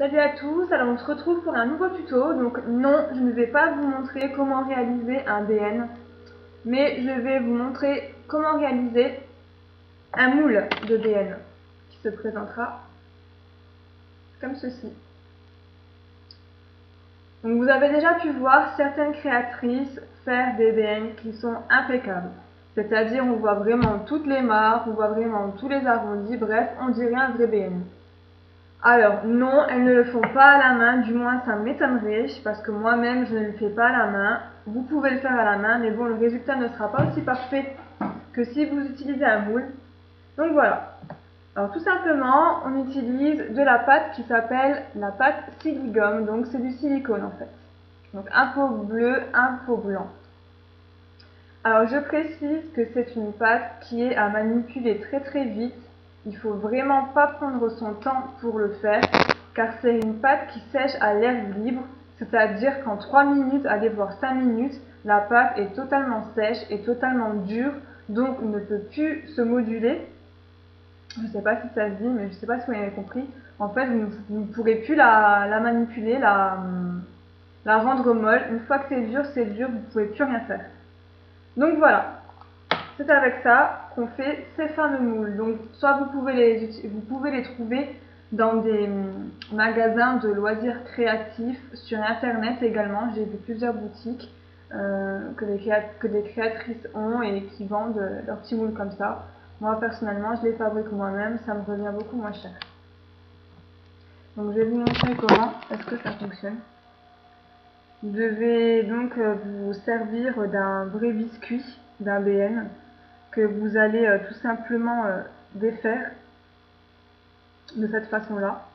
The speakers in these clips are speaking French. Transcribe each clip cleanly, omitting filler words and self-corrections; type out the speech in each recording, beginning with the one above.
Salut à tous, alors on se retrouve pour un nouveau tuto. Donc non, je ne vais pas vous montrer comment réaliser un BN, mais je vais vous montrer comment réaliser un moule de BN qui se présentera comme ceci. Donc vous avez déjà pu voir certaines créatrices faire des BN qui sont impeccables. C'est-à-dire on voit vraiment toutes les marques, on voit vraiment tous les arrondis, bref, on dirait un vrai BN. Alors non, elles ne le font pas à la main, du moins ça m'étonnerait, parce que moi-même je ne le fais pas à la main. Vous pouvez le faire à la main, mais bon, le résultat ne sera pas aussi parfait que si vous utilisez un moule. Donc voilà. Alors tout simplement, on utilise de la pâte qui s'appelle la pâte silicone, donc c'est du silicone en fait. Donc un pot bleu, un pot blanc. Alors je précise que c'est une pâte qui est à manipuler très très vite. Il faut vraiment pas prendre son temps pour le faire, car c'est une pâte qui sèche à l'air libre, c'est-à-dire qu'en 3 minutes, allez voir 5 minutes, la pâte est totalement sèche et totalement dure, donc ne peut plus se moduler. Je ne sais pas si ça se dit, mais je ne sais pas si vous avez compris. En fait, vous ne pourrez plus la manipuler, la rendre molle. Une fois que c'est dur, vous ne pouvez plus rien faire. Donc voilà. C'est avec ça qu'on fait ces fameux moules. Donc, soit vous pouvez les trouver dans des magasins de loisirs créatifs, sur internet également. J'ai vu plusieurs boutiques que des créatrices ont et qui vendent leurs petits moules comme ça. Moi personnellement, je les fabrique moi-même, ça me revient beaucoup moins cher. Donc, je vais vous montrer comment est-ce que ça fonctionne. Vous devez donc vous servir d'un vrai biscuit, d'un BN, que vous allez tout simplement défaire de cette façon-là.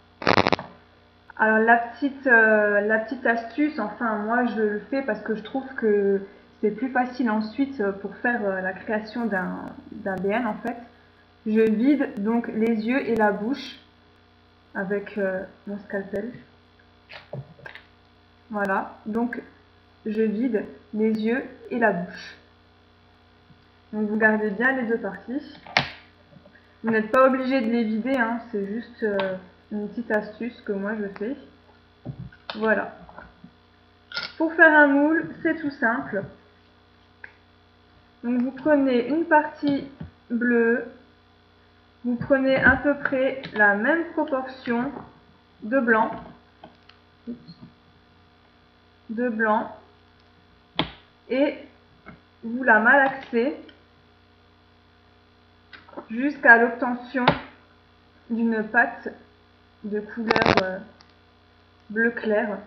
Alors la petite astuce, enfin moi je le fais parce que je trouve que c'est plus facile ensuite pour faire la création d'un BN en fait. Je vide donc les yeux et la bouche avec mon scalpel. Voilà, donc je vide les yeux et la bouche. Donc vous gardez bien les deux parties. Vous n'êtes pas obligé de les vider, hein, c'est juste une petite astuce que moi je fais. Voilà. Pour faire un moule, c'est tout simple. Donc vous prenez une partie bleue, vous prenez à peu près la même proportion de blanc, et vous la malaxez jusqu'à l'obtention d'une pâte de couleur bleu clair.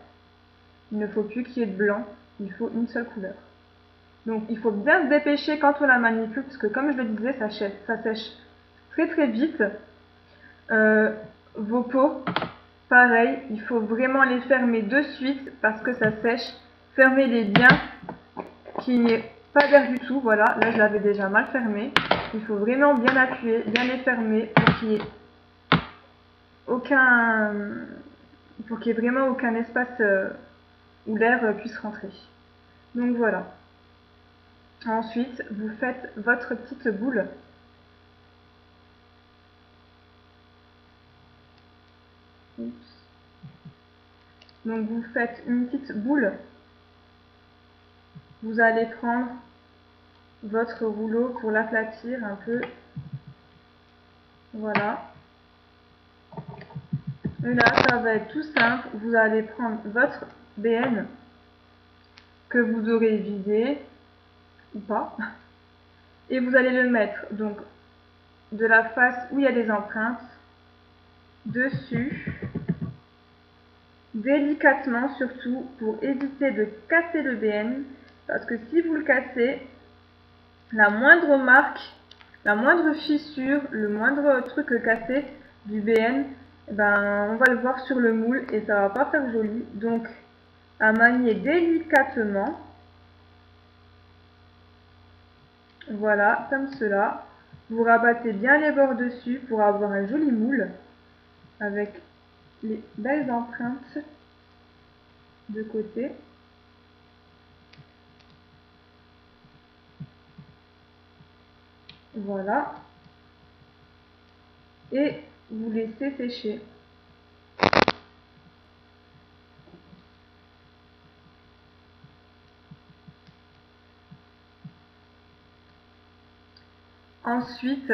Il ne faut plus qu'il y ait de blanc, il faut une seule couleur. Donc il faut bien se dépêcher quand on la manipule, parce que comme je le disais, ça sèche très très vite. Vos pots, pareil, il faut vraiment les fermer de suite parce que ça sèche. Fermez-les bien, qu'il n'y ait pas d'air du tout. Voilà, là je l'avais déjà mal fermé. Il faut vraiment bien appuyer, bien les fermer pour qu'il n'y ait vraiment aucun espace où l'air puisse rentrer. Donc voilà. Ensuite, vous faites votre petite boule. Donc vous faites une petite boule. Vous allez prendre votre rouleau pour l'aplatir un peu. Voilà. Et là, ça va être tout simple. Vous allez prendre votre BN que vous aurez vidé ou pas. Et vous allez le mettre donc de la face où il y a des empreintes dessus, délicatement surtout pour éviter de casser le BN, parce que si vous le cassez, la moindre marque, la moindre fissure, le moindre truc cassé du BN, ben, on va le voir sur le moule et ça va pas faire joli. Donc à manier délicatement, voilà, comme cela. Vous rabattez bien les bords dessus pour avoir un joli moule avec les belles empreintes de côté. Voilà. Et vous laissez sécher. Ensuite,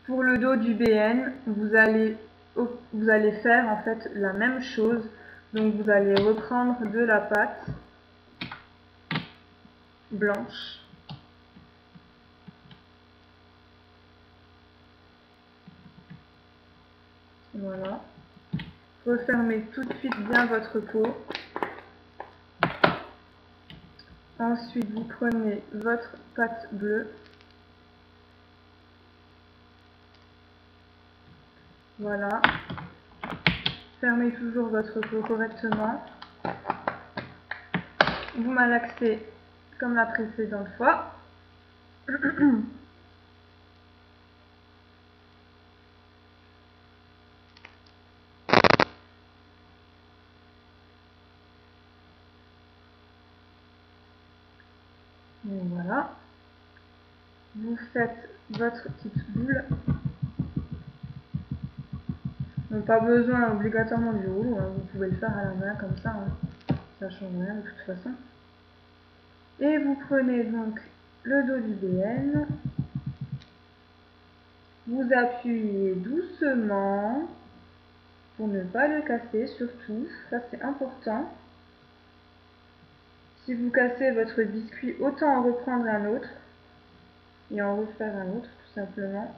pour le dos du BN, vous allez faire en fait la même chose. Donc vous allez reprendre de la pâte blanche. Voilà. Refermez tout de suite bien votre pot. Ensuite, vous prenez votre pâte bleue. Voilà. Fermez toujours votre pot correctement. Vous malaxez comme la précédente fois. Et voilà. Vous faites votre petite boule. Donc pas besoin obligatoirement du rouleau, hein. Vous pouvez le faire à la main comme ça, hein. Ça change rien de toute façon. Et vous prenez donc le dos du BN. Vous appuyez doucement pour ne pas le casser surtout, ça c'est important. Si vous cassez votre biscuit, autant en reprendre un autre et en refaire un autre tout simplement.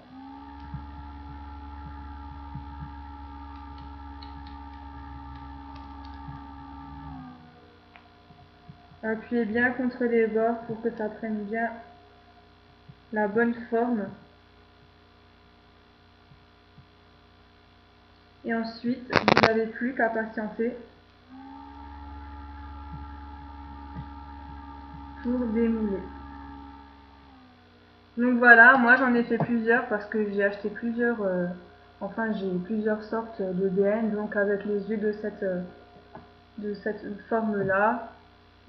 Appuyez bien contre les bords pour que ça prenne bien la bonne forme. Et ensuite, vous n'avez plus qu'à patienter pour démouler. Donc voilà, moi j'en ai fait plusieurs parce que j'ai acheté plusieurs, j'ai plusieurs sortes de BN, donc avec les yeux de cette forme-là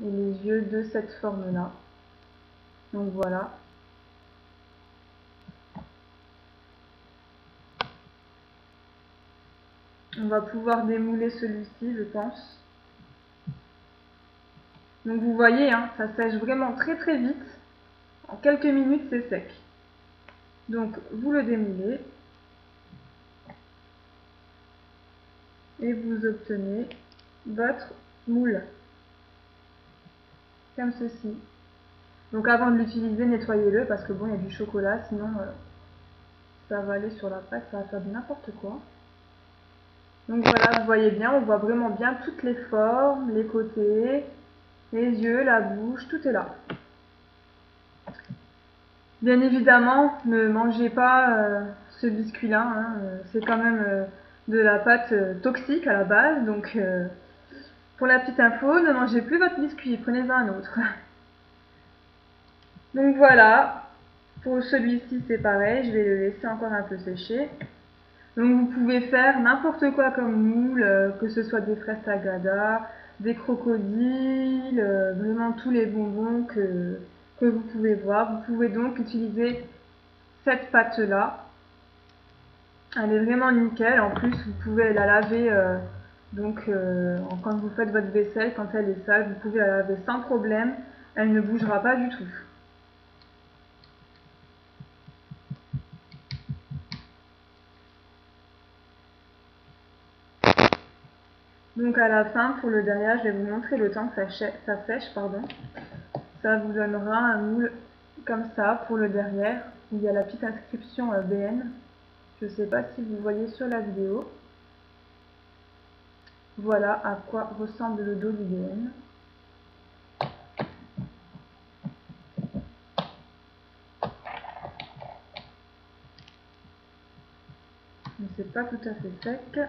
et les yeux de cette forme-là. Donc voilà. On va pouvoir démouler celui-ci, je pense. Donc vous voyez, hein, ça sèche vraiment très très vite. En quelques minutes, c'est sec. Donc vous le démoulez. Et vous obtenez votre moule. Comme ceci. Donc avant de l'utiliser, nettoyez-le parce que bon, il y a du chocolat, sinon ça va aller sur la pâte, ça va faire n'importe quoi. Donc voilà, vous voyez bien, on voit vraiment bien toutes les formes, les côtés, les yeux, la bouche, tout est là. Bien évidemment, ne mangez pas ce biscuit-là, hein, c'est quand même de la pâte toxique à la base, donc pour la petite info, ne mangez plus votre biscuit, prenez-en un autre. Donc voilà, pour celui-ci c'est pareil, je vais le laisser encore un peu sécher. Donc vous pouvez faire n'importe quoi comme moule, que ce soit des fraises tagada, des crocodiles, vraiment tous les bonbons que vous pouvez voir. Vous pouvez donc utiliser cette pâte-là. Elle est vraiment nickel, en plus vous pouvez la laver quand vous faites votre vaisselle, quand elle est sale, vous pouvez la laver sans problème, elle ne bougera pas du tout. Donc à la fin, pour le derrière, je vais vous montrer le temps que ça sèche. Ça vous donnera un moule comme ça pour le derrière. Il y a la petite inscription BN. Je ne sais pas si vous voyez sur la vidéo. Voilà à quoi ressemble le dos du BN. C'est pas tout à fait sec.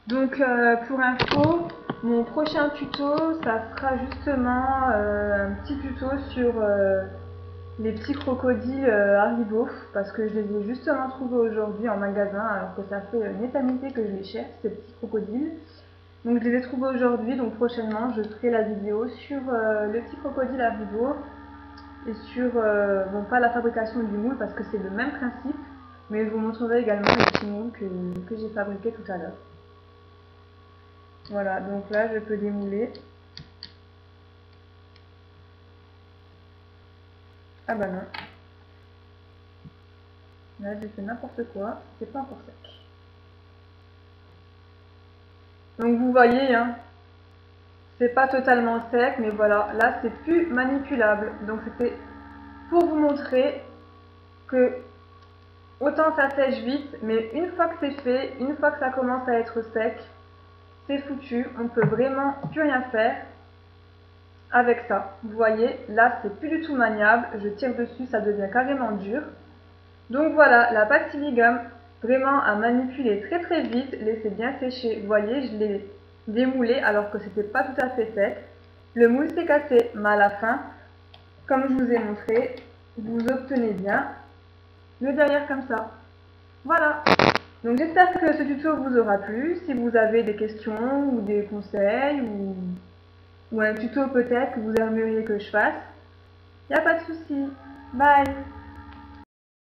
Donc pour info, mon prochain tuto, ça sera justement un petit tuto sur les petits crocodiles Haribo, parce que je les ai justement trouvés aujourd'hui en magasin, alors que ça fait une éternité que je les cherche, ces petits crocodiles. Donc je les ai trouvés aujourd'hui, donc prochainement je ferai la vidéo sur le petit crocodile Haribo et sur, bon pas la fabrication du moule parce que c'est le même principe, mais je vous montrerai également le petit moule que j'ai fabriqué tout à l'heure. Voilà, donc là je peux démouler. Ah bah non. Là j'ai fait n'importe quoi, c'est pas encore sec. Donc vous voyez, hein, c'est pas totalement sec, mais voilà, là c'est plus manipulable. Donc c'était pour vous montrer que autant ça sèche vite, mais une fois que c'est fait, une fois que ça commence à être sec, c'est foutu, on peut vraiment plus rien faire avec ça. Vous voyez, là c'est plus du tout maniable, je tire dessus, ça devient carrément dur. Donc voilà, la pâte Siligum, vraiment à manipuler très très vite, laissez bien sécher. Vous voyez, je l'ai démoulé alors que c'était pas tout à fait sec. Le moule s'est cassé, mais à la fin, comme je vous ai montré, vous obtenez bien le derrière comme ça. Voilà. Donc j'espère que ce tuto vous aura plu. Si vous avez des questions ou des conseils ou un tuto peut-être que vous aimeriez que je fasse, il n'y a pas de souci. Bye.